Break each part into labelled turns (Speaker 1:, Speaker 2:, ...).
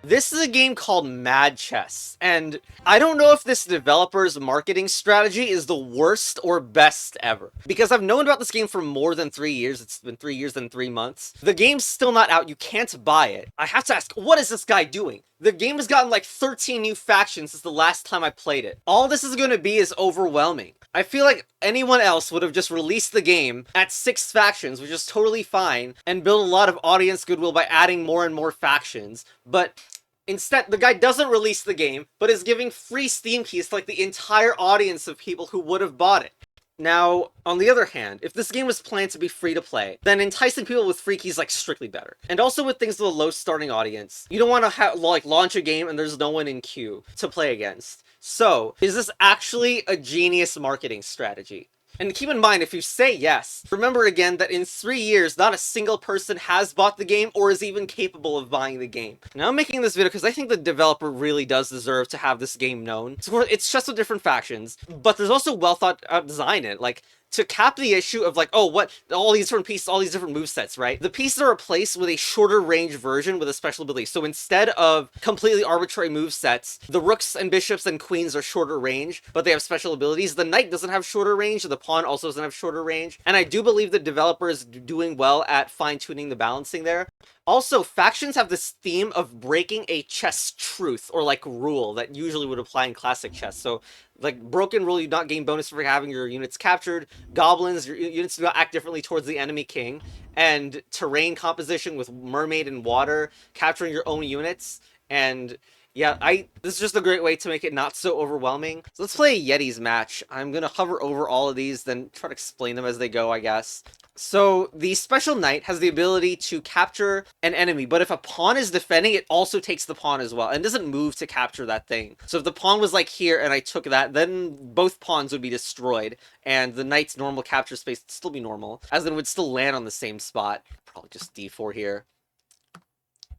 Speaker 1: This is a game called Mad Chess, and I don't know if this developer's marketing strategy is the worst or best ever. Because I've known about this game for more than 3 years, it's been 3 years and 3 months. The game's still not out, you can't buy it. I have to ask, what is this guy doing? The game has gotten like 13 new factions since the last time I played it. All this is going to be is overwhelming. I feel like anyone else would have just released the game at 6 factions, which is totally fine, and build a lot of audience goodwill by adding more and more factions, but instead, the guy doesn't release the game, but is giving free Steam keys to like the entire audience of people who would have bought it. Now, on the other hand, if this game was planned to be free to play, then enticing people with free keys like strictly better. And also with things with a low starting audience, you don't want to like launch a game and there's no one in queue to play against. So, is this actually a genius marketing strategy? And keep in mind, if you say yes, remember again that in 3 years, not a single person has bought the game or is even capable of buying the game. Now, I'm making this video because I think the developer really does deserve to have this game known. It's just with different factions, but there's also well thought out design in it. Like, to cap the issue of like, oh, what, all these different pieces, all these different movesets, right? The pieces are replaced with a shorter range version with a special ability. So instead of completely arbitrary movesets, the rooks and bishops and queens are shorter range, but they have special abilities. The knight doesn't have shorter range, the pawn also doesn't have shorter range. And I do believe the developer is doing well at fine-tuning the balancing there. Also, factions have this theme of breaking a chess truth, or like rule, that usually would apply in classic chess. So, like, broken rule, you do not gain bonus for having your units captured. Goblins, your units do not act differently towards the enemy king. And terrain composition with mermaid and water, capturing your own units. And yeah, this is just a great way to make it not so overwhelming. So let's play a Yeti's match. I'm gonna hover over all of these, then try to explain them as they go, I guess. So the special knight has the ability to capture an enemy, but if a pawn is defending, it also takes the pawn as well, and doesn't move to capture that thing. So if the pawn was like here and I took that, then both pawns would be destroyed, and the knight's normal capture space would still be normal, as it would still land on the same spot. Probably just d4 here.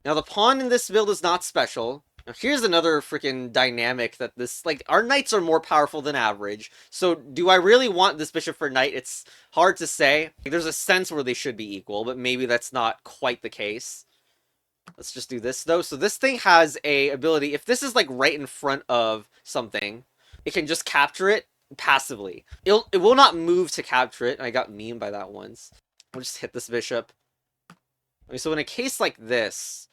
Speaker 1: Now the pawn in this build is not special. Now, here's another freaking dynamic that this, like, our knights are more powerful than average. So, do I really want this bishop for knight? It's hard to say. Like, there's a sense where they should be equal, but maybe that's not quite the case. Let's just do this, though. So, this thing has a ability. If this is, like, right in front of something, it can just capture it passively. It will not move to capture it. I got memed by that once. We'll just hit this bishop. I mean, so in a case like this,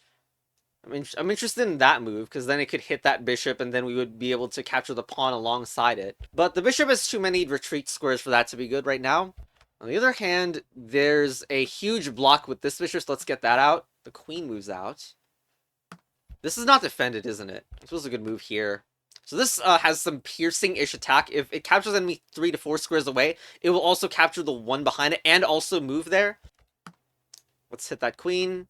Speaker 1: I'm interested in that move, because then it could hit that bishop, and then we would be able to capture the pawn alongside it. But the bishop has too many retreat squares for that to be good right now. On the other hand, there's a huge block with this bishop, so let's get that out. The queen moves out. This is not defended, isn't it? This was a good move here. So this has some piercing-ish attack. If it captures enemy 3 to 4 squares away, it will also capture the one behind it, and also move there. Let's hit that queen.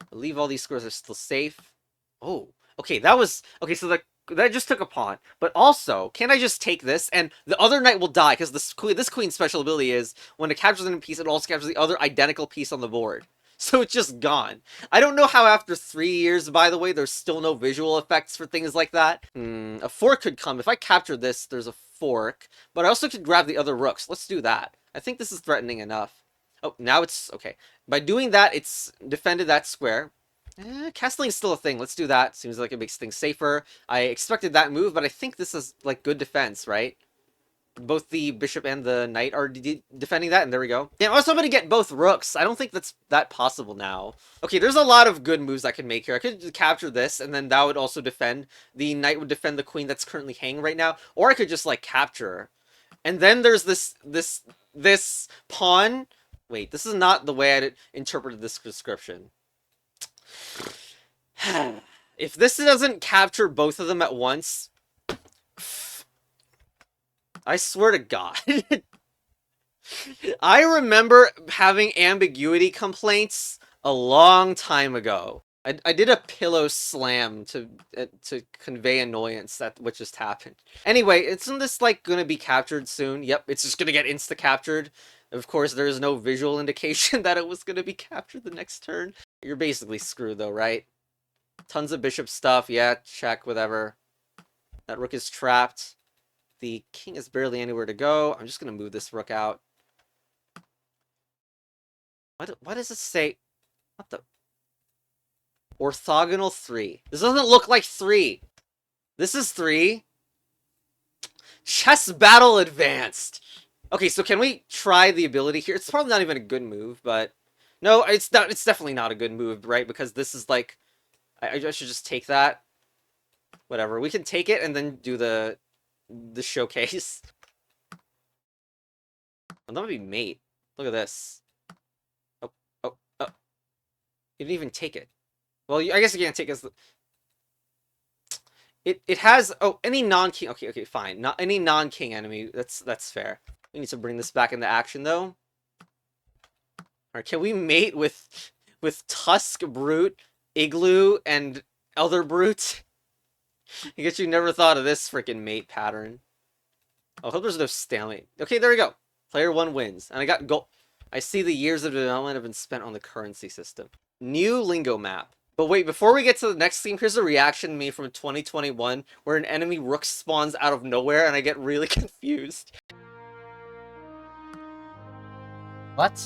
Speaker 1: I believe all these squares are still safe. Oh, okay, that was... Okay, so that just took a pawn. But also, can't I just take this, and the other knight will die, because this queen's special ability is, when it captures an piece, it also captures the other identical piece on the board. So it's just gone. I don't know how after 3 years, by the way, there's still no visual effects for things like that. A fork could come. If I capture this, there's a fork. But I also could grab the other rooks. Let's do that. I think this is threatening enough. Oh, now it's... Okay. By doing that, it's defended that square. Castling is still a thing. Let's do that. Seems like it makes things safer. I expected that move, but I think this is, like, good defense, right? Both the bishop and the knight are defending that, and there we go. Yeah, also I'm going to get both rooks. I don't think that's that possible now. Okay, there's a lot of good moves I could make here. I could capture this, and then that would also defend. The knight would defend the queen that's currently hanging right now. Or I could just, like, capture. And then there's this pawn. Wait, this is not the way I interpreted this description. If this doesn't capture both of them at once, I swear to God. I remember having ambiguity complaints a long time ago. I did a pillow slam to convey annoyance at what just happened. Anyway, isn't this, like, gonna be captured soon? Yep, it's just gonna get insta-captured. Of course, there is no visual indication that it was gonna be captured the next turn. You're basically screwed, though, right? Tons of bishop stuff. Yeah, check, whatever. That rook is trapped. The king is barely anywhere to go. I'm just gonna move this rook out. What does it say? What the... Orthogonal 3. This doesn't look like 3. This is 3. Chess battle advanced. Okay, so can we try the ability here? It's probably not even a good move, but... No, it's not. It's definitely not a good move, right? Because this is like... I should just take that. Whatever. We can take it and then do the showcase. And that would be mate. Look at this. Oh, oh, oh. You didn't even take it. Well, I guess you can't take it. It has any non-king. Okay, fine. Not any non-king enemy. That's fair. We need to bring this back into action though. All right, can we mate with Tusk Brute, Igloo, and other brutes? I guess you never thought of this freaking mate pattern. Oh, I hope there's no stalemate. Okay, there we go. Player 1 wins, and I got gold. I see the years of development have been spent on the currency system. New lingo map. But wait, before we get to the next theme, here's a reaction to me from 2021 where an enemy rook spawns out of nowhere and I get really confused. What?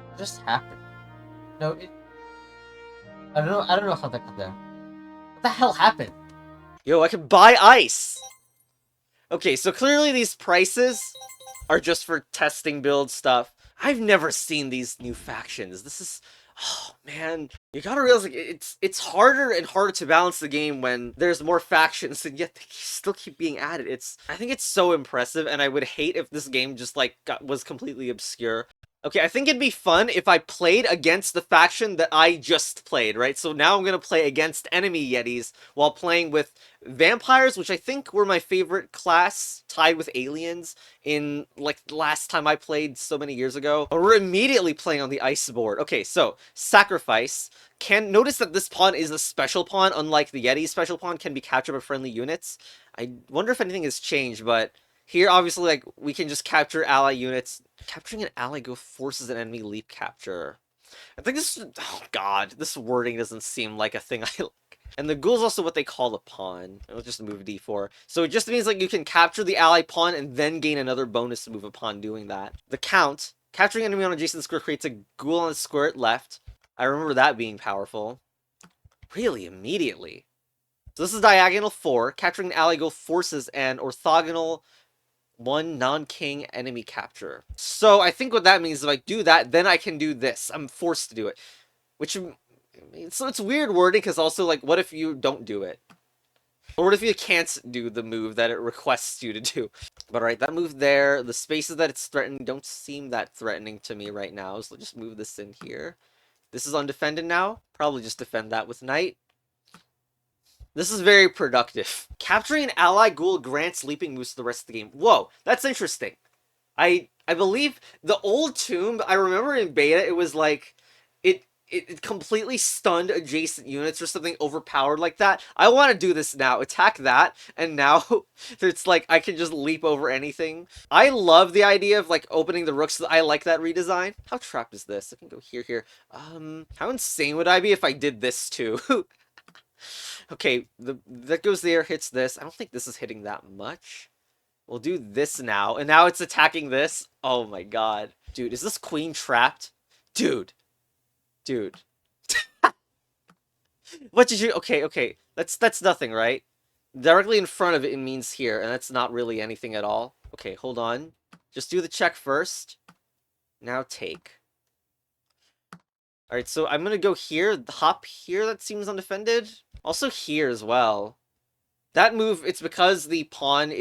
Speaker 1: What just happened? No, I don't know how that got there. What the hell happened? Yo, I can buy ice! Okay, so clearly these prices are just for testing build stuff. I've never seen these new factions. This is... Oh, man. You gotta realize, like, it's harder and harder to balance the game when there's more factions, and yet they still keep being added. I think it's so impressive, and I would hate if this game just, like, was completely obscure. Okay, I think it'd be fun if I played against the faction that I just played, right? So now I'm gonna play against enemy Yetis while playing with vampires, which I think were my favorite class, tied with aliens in, like, last time I played so many years ago. But we're immediately playing on the ice board. Okay, so, sacrifice. Notice that this pawn is a special pawn, unlike the Yeti special pawn can be captured by friendly units. I wonder if anything has changed, but... Here, obviously, like, we can just capture ally units. Capturing an ally go forces an enemy leap capture. I think this... Oh, God. This wording doesn't seem like a thing I like. And the ghoul is also what they call a pawn. It'll just move d4. So it just means, like, you can capture the ally pawn and then gain another bonus to move upon doing that. The count. Capturing an enemy on adjacent square creates a ghoul on the square at left. I remember that being powerful. Really, immediately. So this is diagonal 4. Capturing an ally ghoul forces an orthogonal... 1 non-king enemy capture. So I think what that means is if I do that, then I can do this. I'm forced to do it. Which, so it's weird wording, because also, like, what if you don't do it? Or what if you can't do the move that it requests you to do? But alright, that move there, the spaces that it's threatening don't seem that threatening to me right now, so just move this in here. This is undefended now. Probably just defend that with knight. This is very productive. Capturing an ally ghoul grants leaping moves to the rest of the game. Whoa, that's interesting. I believe the old tomb, I remember in beta, it was like, it completely stunned adjacent units or something overpowered like that. I want to do this now. Attack that, and now it's like I can just leap over anything. I love the idea of, like, opening the rooks. I like that redesign. How trapped is this? I can go here. How insane would I be if I did this too? Okay, that goes there, hits this. I don't think this is hitting that much. We'll do this now, and now it's attacking this. Oh my god. Dude, is this queen trapped? Dude. What did you... Okay. That's nothing, right? Directly in front of it, it means here, and that's not really anything at all. Okay, hold on. Just do the check first. Now take. Alright, so I'm gonna go here, hop here, that seems undefended. Also here as well. That move, it's because the pawn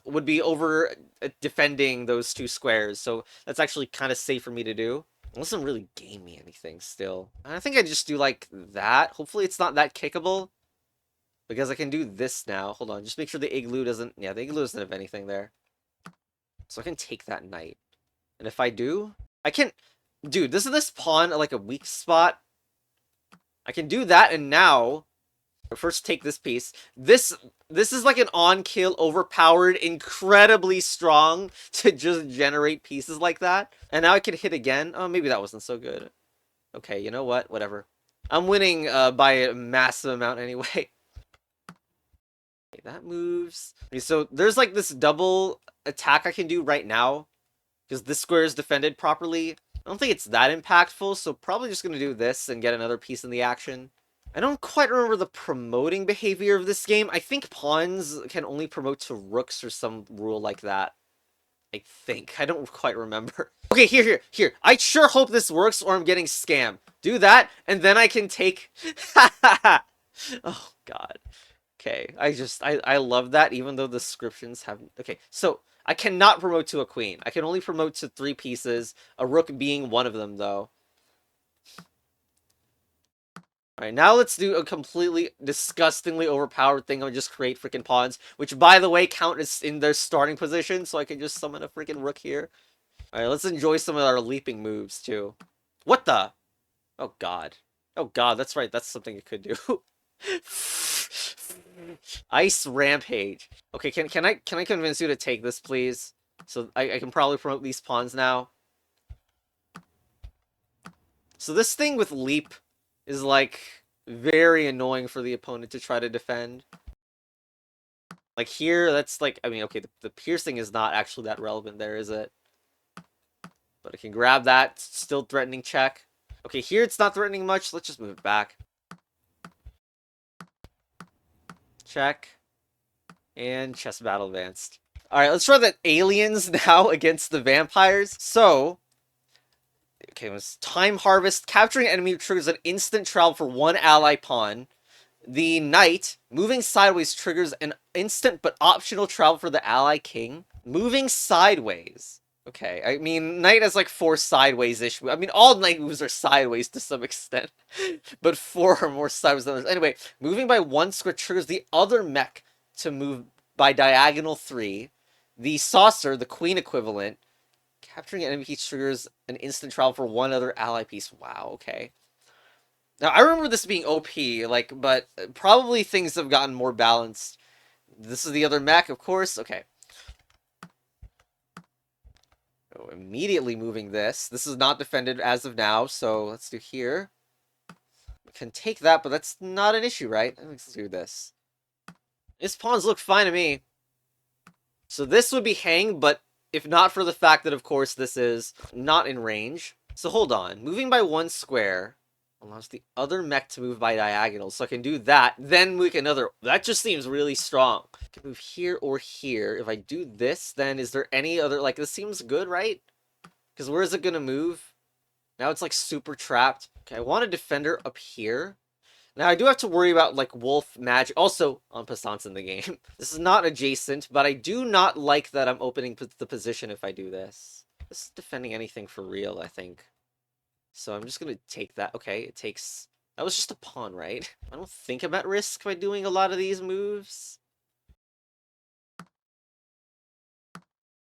Speaker 1: would be over defending those 2 squares, so that's actually kind of safe for me to do. It doesn't really gain me anything still. I think I just do like that. Hopefully it's not that kickable. Because I can do this now. Hold on, just make sure the igloo doesn't... Yeah, the igloo doesn't have anything there. So I can take that knight. And if I do, I can... Dude, this pawn like a weak spot. I can do that, and now... First take this piece. This is like an on-kill, overpowered, incredibly strong to just generate pieces like that. And now I can hit again. Oh, maybe that wasn't so good. Okay, you know what? Whatever. I'm winning by a massive amount anyway. Okay, that moves. Okay, so there's like this double attack I can do right now. Because this square is defended properly. I don't think it's that impactful, so probably just gonna do this and get another piece in the action. I don't quite remember the promoting behavior of this game. I think pawns can only promote to rooks or some rule like that. I think. I don't quite remember. Okay, here. I sure hope this works or I'm getting scammed. Do that, and then I can take... Oh, God. Okay, I love that, even though the descriptions have... Okay, so, I cannot promote to a queen. I can only promote to 3 pieces, a rook being one of them, though. Alright, now let's do a completely disgustingly overpowered thing. I'll just create freaking pawns, which, by the way, count as in their starting position, so I can just summon a freaking rook here. Alright, let's enjoy some of our leaping moves, too. What the? Oh, God. Oh, God, that's right. That's something it could do. Ice Rampage. Okay, can I convince you to take this, please? So I can probably promote these pawns now. So this thing with leap is, like, very annoying for the opponent to try to defend. Like, here, that's, like, I mean, okay, the piercing is not actually that relevant there, is it? But I can grab that, still threatening check. Okay, here it's not threatening much, let's just move it back. Check. And chess battle advanced. Alright, let's try the aliens now against the vampires. So, okay, it was Time Harvest. Capturing an enemy triggers an instant travel for 1 ally pawn. The Knight, moving sideways, triggers an instant but optional travel for the ally king. Moving sideways. Okay, I mean, Knight has like 4 sideways-ish. I mean, all Knight moves are sideways to some extent. But 4 are more sideways than others. Anyway, moving by 1 square triggers the other mech to move by diagonal 3. The Saucer, the queen equivalent, capturing an enemy piece triggers an instant travel for 1 other ally piece. Wow, okay. Now, I remember this being OP, like, but probably things have gotten more balanced. This is the other mech, of course. Okay. Oh, immediately moving this. This is not defended as of now, so let's do here. We can take that, but that's not an issue, right? Let's do this. His pawns look fine to me. So this would be hang, but if not for the fact that, of course, this is not in range. So hold on. Moving by 1 square allows the other mech to move by diagonal. So I can do that, then move another. That just seems really strong. I can move here or here. If I do this, then is there any other... Like, this seems good, right? Because where is it going to move? Now it's, like, super trapped. Okay, I want a defender up here. Now, I do have to worry about, like, wolf magic. Also, on Passant's in the game. This is not adjacent, but I do not like that I'm opening the position if I do this. This is defending anything for real, I think. So I'm just gonna take that. Okay, it takes... That was just a pawn, right? I don't think I'm at risk by doing a lot of these moves.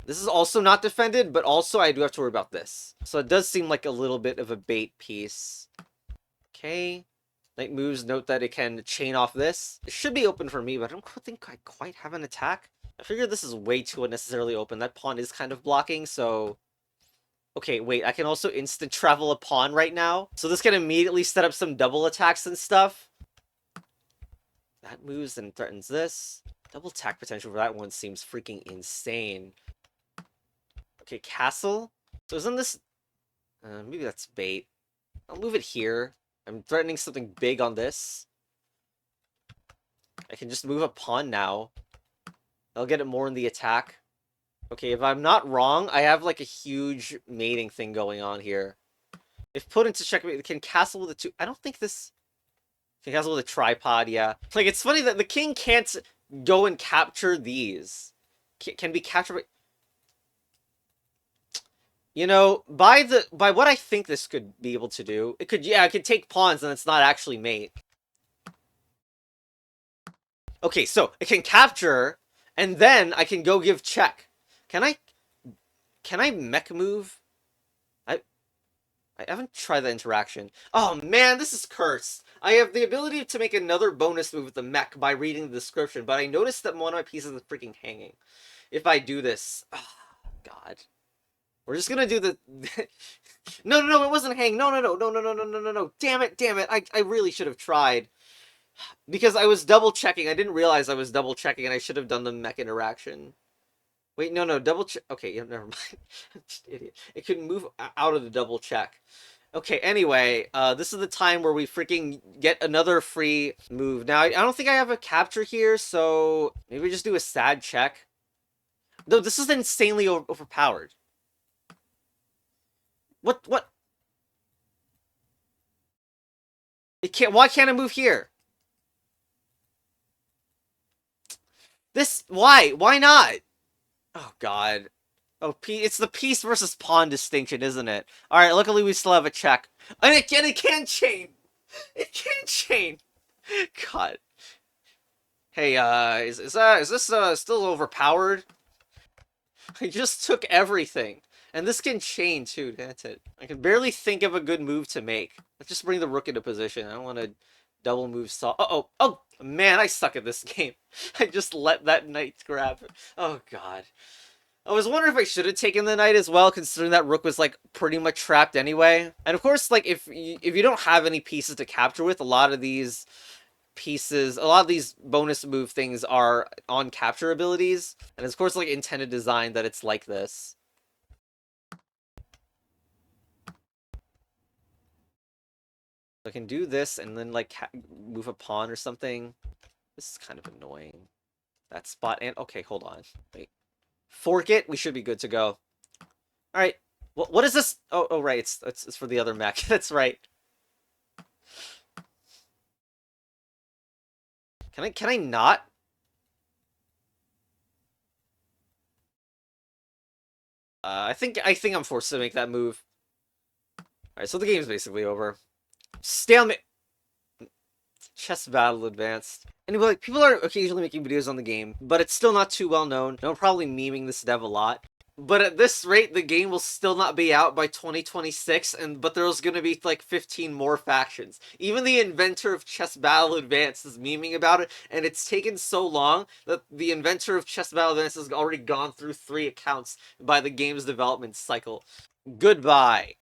Speaker 1: This is also not defended, but also I do have to worry about this. So it does seem like a little bit of a bait piece. Okay. Knight moves, note that it can chain off this. It should be open for me, but I don't think I quite have an attack. I figure this is way too unnecessarily open. That pawn is kind of blocking, so... Okay, wait, I can also instant travel a pawn right now. So this can immediately set up some double attacks and stuff. That moves and threatens this. Double attack potential for that one seems freaking insane. Okay, castle. So isn't this... maybe that's bait. I'll move it here. I'm threatening something big on this. I can just move a pawn now. I'll get it more in the attack. Okay, if I'm not wrong, I have like a huge mating thing going on here. If put into checkmate, it can castle with a 2... I don't think this... Can castle with a tripod, yeah. Like, it's funny that the king can't go and capture these. Can be captured by... You know, by what I think this could be able to do, it could take pawns and it's not actually mate. Okay, so it can capture, and then I can go give check. Can I mech move? I haven't tried that interaction. Oh man, this is cursed. I have the ability to make another bonus move with the mech by reading the description, but I noticed that one of my pieces is freaking hanging. If I do this... Oh, God. We're just gonna do the... No, it wasn't hang. No. Damn it. I really should have tried. Because I was double checking. I didn't realize I was double checking, and I should have done the mech interaction. Wait, no, double check. Okay, yeah, never mind. I'm just an idiot. It could move out of the double check. Okay, anyway, this is the time where we freaking get another free move. Now, I don't think I have a capture here, so maybe we just do a sad check. Though this is insanely overpowered. What? It can't. Why can't I move here? Why not? Oh God. Oh, it's the piece versus pawn distinction, isn't it? All right. Luckily, we still have a check, and it can't chain. It can't chain. God. Hey, is this still overpowered? I just took everything, and this can chain too. That's it. I can barely think of a good move to make. Let's just bring the rook into position. I don't want to double move saw. Oh man, I suck at this game. I just let that knight grab. Oh God. I was wondering if I should have taken the knight as well, considering that rook was like pretty much trapped anyway. And of course, like if you don't have any pieces to capture with, a lot of these bonus move things are on capture abilities, and it's of course like intended design that it's like this. I can do this and then like move a pawn or something. This is kind of annoying. That spot and okay, hold on. Wait. Fork it. We should be good to go. All right. What is this? Oh right. It's for the other mech. That's right. Can I not? I think I'm forced to make that move. All right. So the game's basically over. Stalemate. Chess battle advanced. Anyway, like, people are occasionally making videos on the game, but it's still not too well known. I'm probably memeing this dev a lot. But at this rate, the game will still not be out by 2026, but there's gonna be like 15 more factions. Even the inventor of Chess Battle Advanced is memeing about it, and it's taken so long that the inventor of Chess Battle Advanced has already gone through 3 accounts by the game's development cycle. Goodbye.